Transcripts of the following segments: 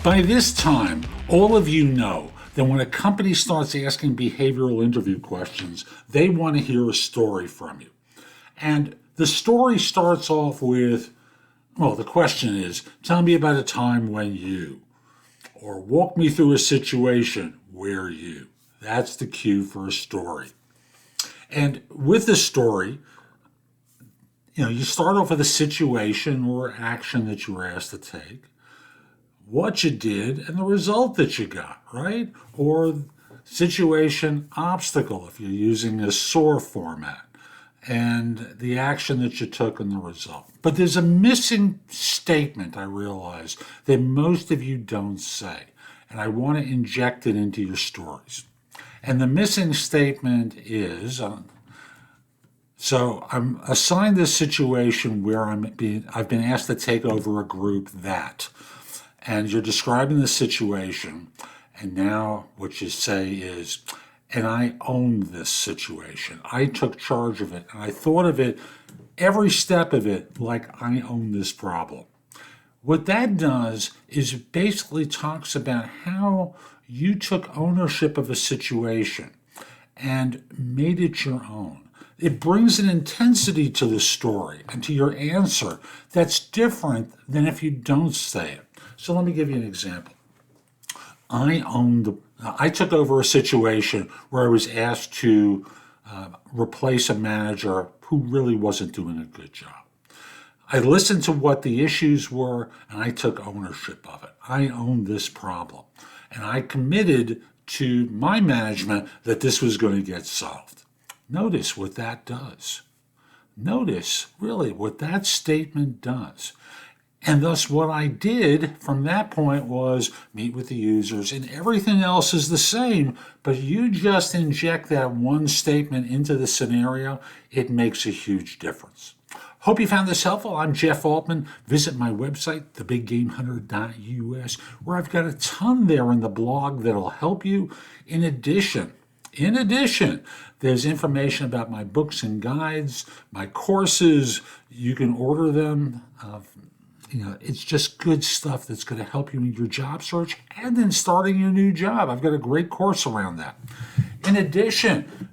By this time, all of you know that when a company starts asking behavioral interview questions, they want to hear a story from you. And the story starts off with, well, the question is, tell me about a time when you, or walk me through a situation where you. That's the cue for a story. And with the story, you start off with a situation or action that you were asked to take, what you did, and the result that you got, right? Or situation, obstacle, if you're using a SOAR format, and the action that you took and the result. But there's a missing statement, I realize, that most of you don't say, and I want to inject it into your stories. And the missing statement is, so I'm assigned this situation where I've been asked to take over a group that, and you're describing the situation, and now what you say is, and I owned this situation. I took charge of it, and I thought of it, every step of it, like I own this problem. What that does is it basically talks about how you took ownership of a situation and made it your own. It brings an intensity to the story and to your answer that's different than if you don't say it. So let me give you an example. I took over a situation where I was asked to replace a manager who really wasn't doing a good job. I listened to what the issues were, and I took ownership of it. I owned this problem, and I committed to my management that this was going to get solved. Notice what that does. Notice, really, what that statement does. And thus what I did from that point was meet with the users, and everything else is the same, but you just inject that one statement into the scenario, it makes a huge difference. Hope you found this helpful. I'm Jeff Altman. Visit my website, thebiggamehunter.us, where I've got a ton there in the blog that'll help you. In addition, there's information about my books and guides, my courses. You can order them. It's just good stuff that's going to help you in your job search and in starting your new job. I've got a great course around that. In addition,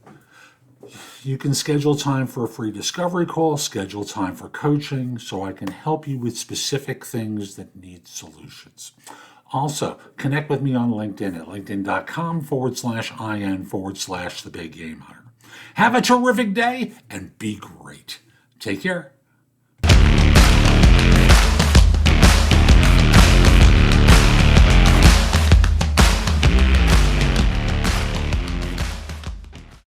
you can schedule time for a free discovery call, schedule time for coaching, so I can help you with specific things that need solutions. Also, connect with me on LinkedIn at linkedin.com/IN/The Big Game Hunter. Have a terrific day and be great. Take care.